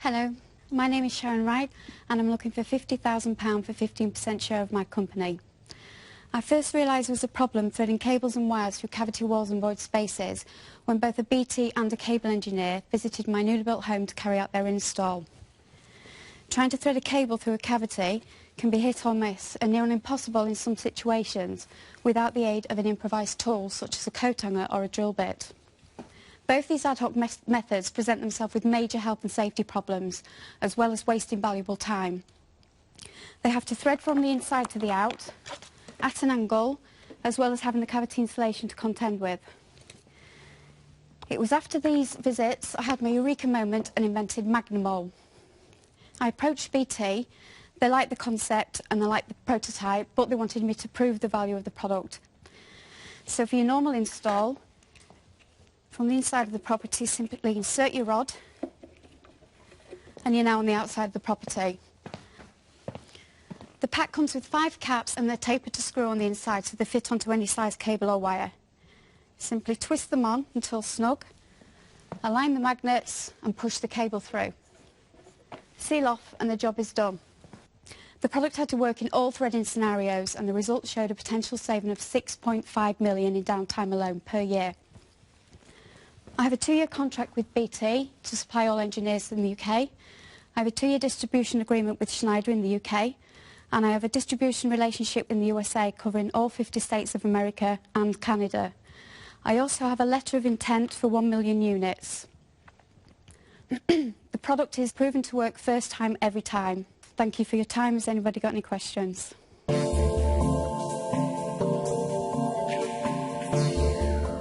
Hello, my name is Sharon Wright and I'm looking for £50,000 for 15% share of my company. I first realised there was a problem threading cables and wires through cavity walls and void spaces when both a BT and a cable engineer visited my newly built home to carry out their install. Trying to thread a cable through a cavity can be hit or miss and near impossible in some situations without the aid of an improvised tool such as a coat hanger or a drill bit. Both these ad hoc methods present themselves with major health and safety problems, as well as wasting valuable time. They have to thread from the inside to the out, at an angle, as well as having the cavity insulation to contend with. It was after these visits I had my eureka moment and invented Magnamol. I approached BT, they liked the concept and they liked the prototype, but they wanted me to prove the value of the product. So for your normal install, from the inside of the property, simply insert your rod and you're now on the outside of the property. The pack comes with 5 caps and they're tapered to screw on the inside so they fit onto any size cable or wire. Simply twist them on until snug, align the magnets and push the cable through. Seal off and the job is done. The product had to work in all threading scenarios and the results showed a potential saving of £6.5 million in downtime alone per year. I have a 2-year contract with BT to supply all engineers in the UK. I have a 2-year distribution agreement with Schneider in the UK, and I have a distribution relationship in the USA covering all 50 states of America and Canada. I also have a letter of intent for 1 million units. The product is proven to work first time every time. Thank you for your time. Has anybody got any questions?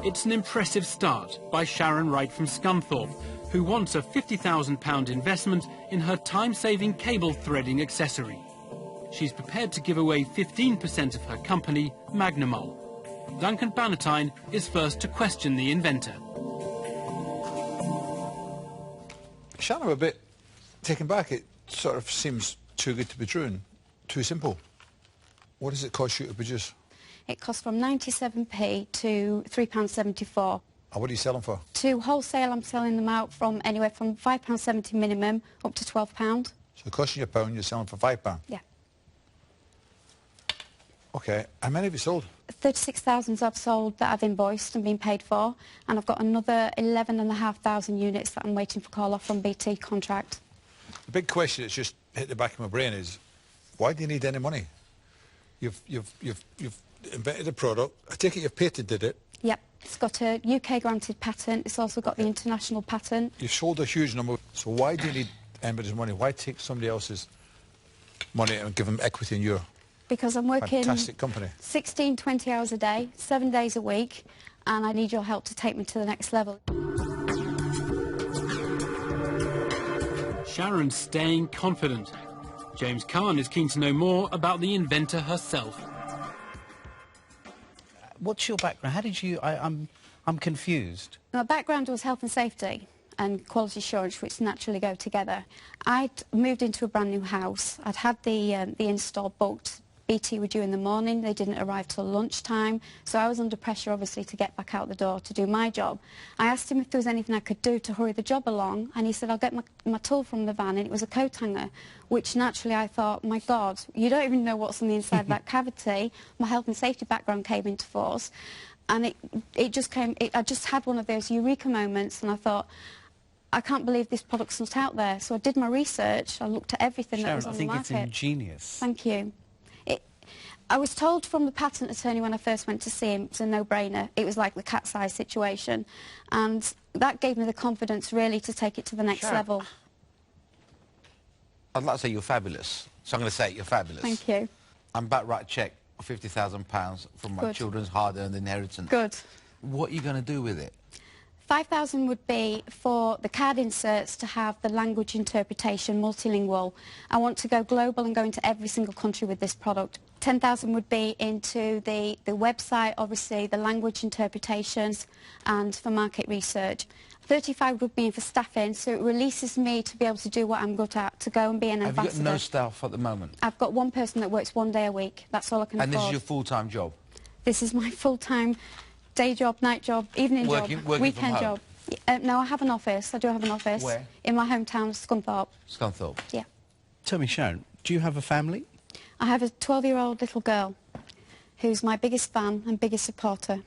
It's an impressive start by Sharon Wright from Scunthorpe, who wants a £50,000 investment in her time-saving cable threading accessory. She's prepared to give away 15% of her company, Magnamol. Duncan Bannatyne is first to question the inventor. Sharon, I'm a bit taken back. It sort of seems too good to be true and too simple. What does it cost you to produce? It costs from 97p to £3.74. And what do you sell them for? To wholesale, I'm selling them out from anywhere from £5.70 minimum up to £12. So it costs you a pound, you're selling for £5? Yeah. OK. How many have you sold? 36,000 I've sold that I've invoiced and been paid for, and I've got another 11,500 units that I'm waiting for call off from BT contract. The big question that's just hit the back of my brain is, why do you need any money? You've invented a product. I take it you've patented it. Yep. It's got a UK granted patent. It's also got the international patent. You've sold a huge number. So why do you need anybody's money? Why take somebody else's money and give them equity in your because I'm working fantastic company? 16, 20 hours a day, 7 days a week, and I need your help to take me to the next level. Sharon's staying confident. James Kahn is keen to know more about the inventor herself. What's your background? How did you... I'm confused. My background was health and safety and quality assurance, which naturally go together. I'd moved into a brand new house. I'd had the install booked. BT were due in the morning. They didn't arrive till lunchtime. So I was under pressure, obviously, to get back out the door to do my job. I asked him if there was anything I could do to hurry the job along, and he said, I'll get my tool from the van, and it was a coat hanger, which naturally I thought, my God, you don't even know what's on the inside of that cavity. My health and safety background came into force, and I just had one of those eureka moments, and I thought, I can't believe this product's not out there. So I did my research, I looked at everything that was on the market. Sharon, I think it's ingenious. Thank you. I was told from the patent attorney when I first went to see him, it's a no-brainer. It was like the cat's eye situation. And that gave me the confidence really to take it to the next Sharon, level. I'd like to say you're fabulous, so I'm going to say you're fabulous. Thank you. I'm about to write a cheque of £50,000 from my Good. children's hard-earned inheritance. Good. What are you going to do with it? 5,000 would be for the card inserts to have the language interpretation, multilingual. I want to go global and go into every single country with this product. 10,000 would be into the website, obviously, the language interpretations and for market research. 35 would be for staffing, so it releases me to be able to do what I'm good at, to go and be an ambassador. Have you got no staff at the moment? I've got one person that works 1 day a week. That's all I can afford. And this is your full-time job? This is my full-time day job, night job, evening job, weekend from home? job. No, I have an office. I do have an office. Where? In my hometown, Scunthorpe. Scunthorpe? Yeah. Tell me, Sharon, do you have a family? I have a 12-year-old little girl who's my biggest fan and biggest supporter.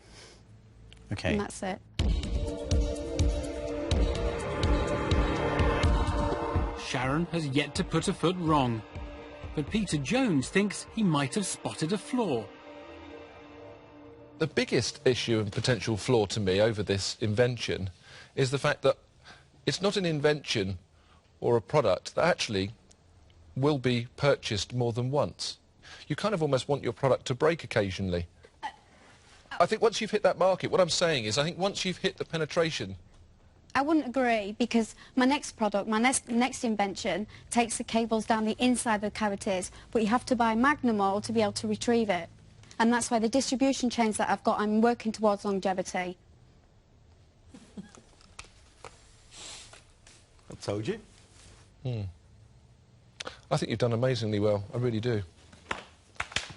Okay. And that's it. Sharon has yet to put a foot wrong. But Peter Jones thinks he might have spotted a flaw. The biggest issue and potential flaw to me over this invention is the fact that it's not an invention or a product that actually will be purchased more than once. You kind of almost want your product to break occasionally. I think once you've hit that market, what I'm saying is I think once you've hit the penetration... I wouldn't agree, because my next product, my next invention, takes the cables down the inside of the cavities, but you have to buy Magnum oil to be able to retrieve it. And that's why the distribution chains that I've got, I'm working towards longevity. I told you. I think you've done amazingly well, I really do.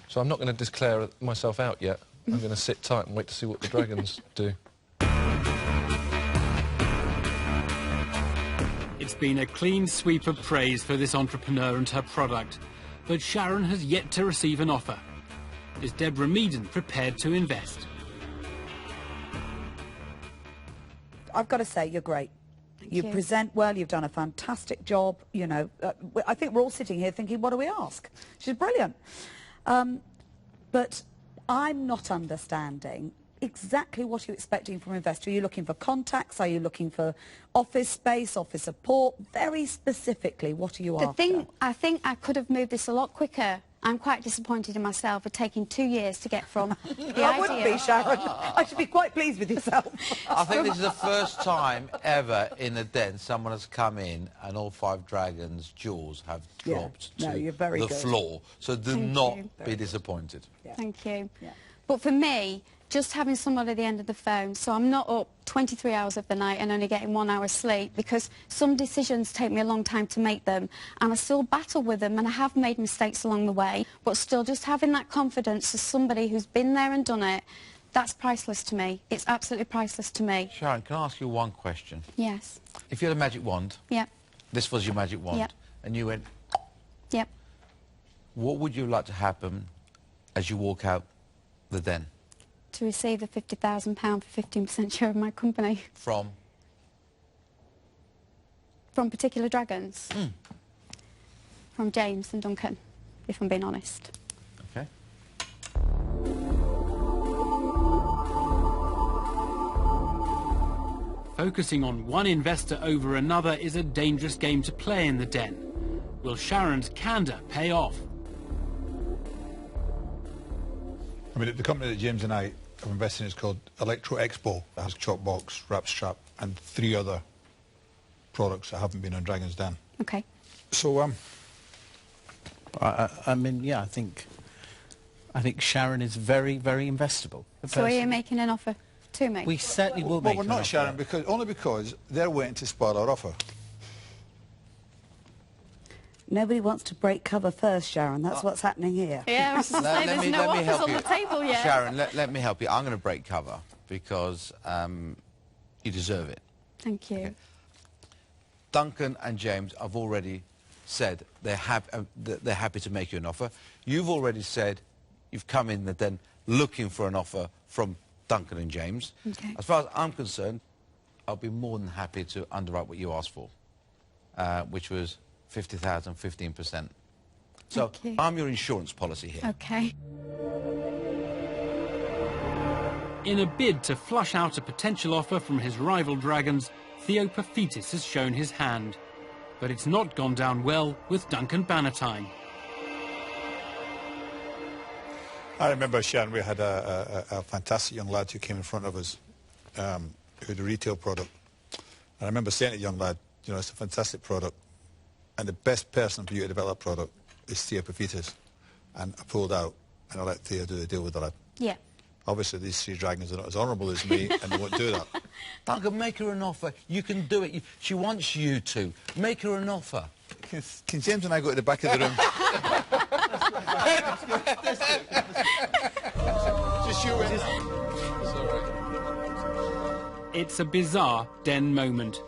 So I'm not going to declare myself out yet. I'm going to sit tight and wait to see what the dragons do. It's been a clean sweep of praise for this entrepreneur and her product. But Sharon has yet to receive an offer. Is Deborah Meaden prepared to invest? I've got to say, you're great. You you. present well, you've done a fantastic job, you know. I think we're all sitting here thinking, what do we ask? She's brilliant. But I'm not understanding exactly what you're expecting from an investor. Are you looking for contacts? Are you looking for office space, office support? Very specifically, what are you after? I think I could have moved this a lot quicker. I'm quite disappointed in myself for taking 2 years to get from the idea... I wouldn't be, Sharon. I should be quite pleased with yourself. I think this is the first time ever in the den someone has come in and all 5 dragons' jaws have dropped No, to you're very the good. floor. So do Thank not you. be disappointed. Yeah. Thank you. Yeah. But for me, just having someone at the end of the phone, so I'm not up 23 hours of the night and only getting 1 hour's sleep, because some decisions take me a long time to make them, and I still battle with them, and I have made mistakes along the way, but still just having that confidence as somebody who's been there and done it, that's priceless to me. It's absolutely priceless to me. Sharon, can I ask you one question? Yes. If you had a magic wand, Yep. this was your magic wand, Yep. and you went, Yep. what would you like to happen as you walk out the den? To receive the £50,000 for 15% share of my company. From? From particular dragons. From James and Duncan, if I'm being honest. Okay. Focusing on one investor over another is a dangerous game to play in the den. Will Sharon's candour pay off? I mean, the company that James and I have invested in is called Electro Expo. It has chop box, wrap strap, and 3 other products that haven't been on Dragon's Den. Okay. So, I mean, yeah, I think Sharon is very, very investable. So are you making an offer to me? We certainly will well, make we're an not, offer. Sharon, only because they're waiting to spoil our offer. Nobody wants to break cover first, Sharon. That's what's happening here. Yeah, I was just saying, there's no offers on the table yet. Sharon, let me help you. I'm going to break cover because you deserve it. Thank you. Okay. Duncan and James have already said they're happy to make you an offer. You've already said you've come in the den looking for an offer from Duncan and James. Okay. As far as I'm concerned, I'll be more than happy to underwrite what you asked for, which was 50,000, 15%. So Thank you. I'm your insurance policy here. Okay. In a bid to flush out a potential offer from his rival dragons, Theo Paphitis has shown his hand. But it's not gone down well with Duncan Bannatyne. I remember, Sharon, we had a fantastic young lad who came in front of us, who had a retail product. And I remember saying to the young lad, you know, it's a fantastic product, and the best person for you to develop that product is Theo Paphitis. And I pulled out, and I let Theo do the deal with the lad. Yeah. Obviously, these three dragons are not as honourable as me, and they won't do that. Duncan, make her an offer. You can do it. She wants you to. Make her an offer. Can James and I go to the back of the room? Just you win. It's a bizarre den moment.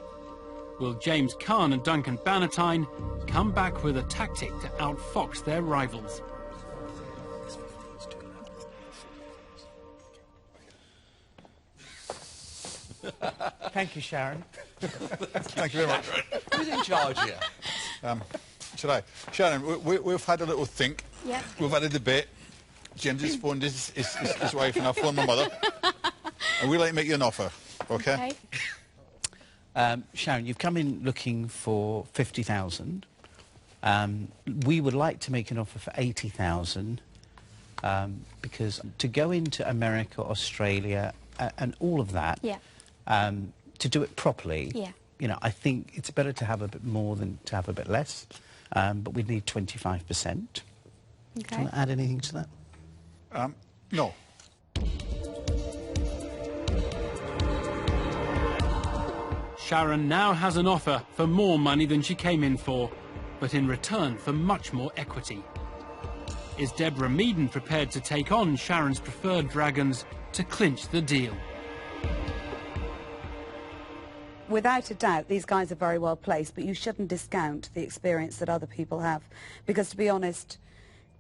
Will James Caan and Duncan Bannatyne come back with a tactic to outfox their rivals? Thank you, Sharon. Thank you very much. Who's in charge here? Should I? Sharon, we've had a little think. Yeah. We've had a debate. James has phoned his wife, and I've phoned my mother. And we'd like to make you an offer, okay? Sharon, you've come in looking for 50,000. We would like to make an offer for 80,000 because to go into America, Australia, and all of that, Yeah. to do it properly, Yeah. you know, I think it's better to have a bit more than to have a bit less. But we'd need 25%. Do you Okay. want to add anything to that? No. Sharon now has an offer for more money than she came in for, but in return for much more equity. Is Deborah Meaden prepared to take on Sharon's preferred dragons to clinch the deal? Without a doubt, these guys are very well placed, but you shouldn't discount the experience that other people have. Because, to be honest,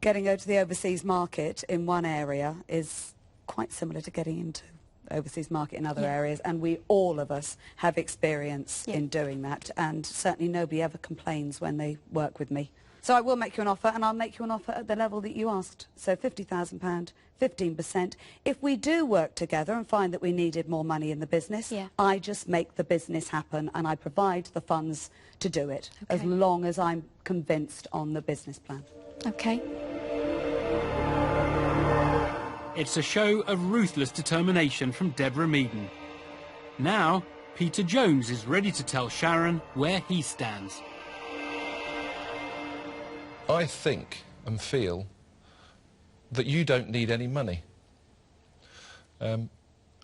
getting over to the overseas market in one area is quite similar to getting into overseas market in other areas, and all of us have experience in doing that, and certainly nobody ever complains when they work with me. So I will make you an offer, and I'll make you an offer at the level that you asked. So £50,000, 15%. If we do work together and find that we needed more money in the business, I just make the business happen, and I provide the funds to do it, as long as I'm convinced on the business plan. Okay. It's a show of ruthless determination from Deborah Meaden. Now, Peter Jones is ready to tell Sharon where he stands. I think and feel that you don't need any money. And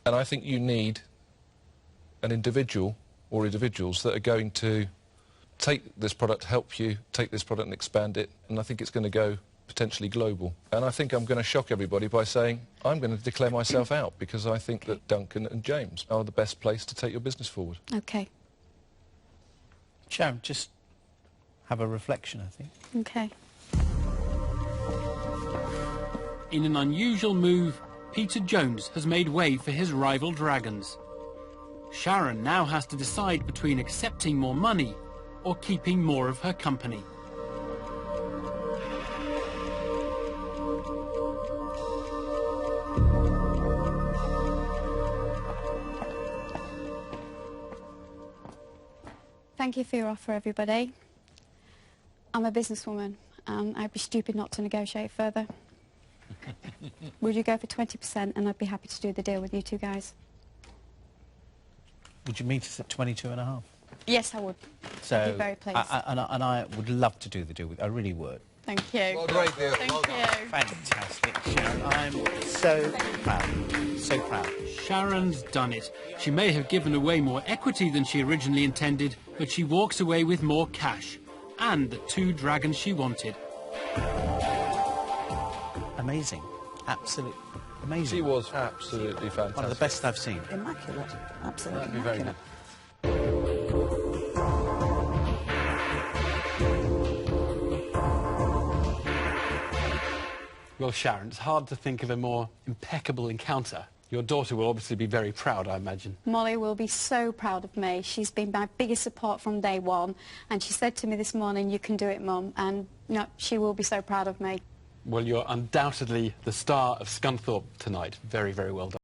I think you need an individual or individuals that are going to take this product, help you take this product and expand it, and I think it's going to go potentially global. And I think I'm going to shock everybody by saying I'm going to declare myself out because I think that Duncan and James are the best place to take your business forward. Okay. Sharon, just have a reflection, I think. Okay. In an unusual move, Peter Jones has made way for his rival dragons. Sharon now has to decide between accepting more money or keeping more of her company. Thank you for your offer, everybody. I'm a businesswoman, and I'd be stupid not to negotiate further. Would you go for 20%, and I'd be happy to do the deal with you two guys? Would you meet us at 22.5? Yes, I would. So, I'd be very pleased. and I would love to do the deal with you. I really would. Thank you. Well, great deal. Thank you. Fantastic, Sharon. I'm so proud. So proud. Sharon's done it. She may have given away more equity than she originally intended, but she walks away with more cash and the 2 dragons she wanted. Amazing. Absolutely amazing. She was absolutely fantastic. One of the best I've seen. Immaculate. Absolutely That'd be very immaculate. good. Well, Sharon, it's hard to think of a more impeccable encounter. Your daughter will obviously be very proud, I imagine. Molly will be so proud of me. She's been my biggest support from day one, and she said to me this morning, "You can do it, Mum," and no, she will be so proud of me. Well, you're undoubtedly the star of Scunthorpe tonight. Very, very well done.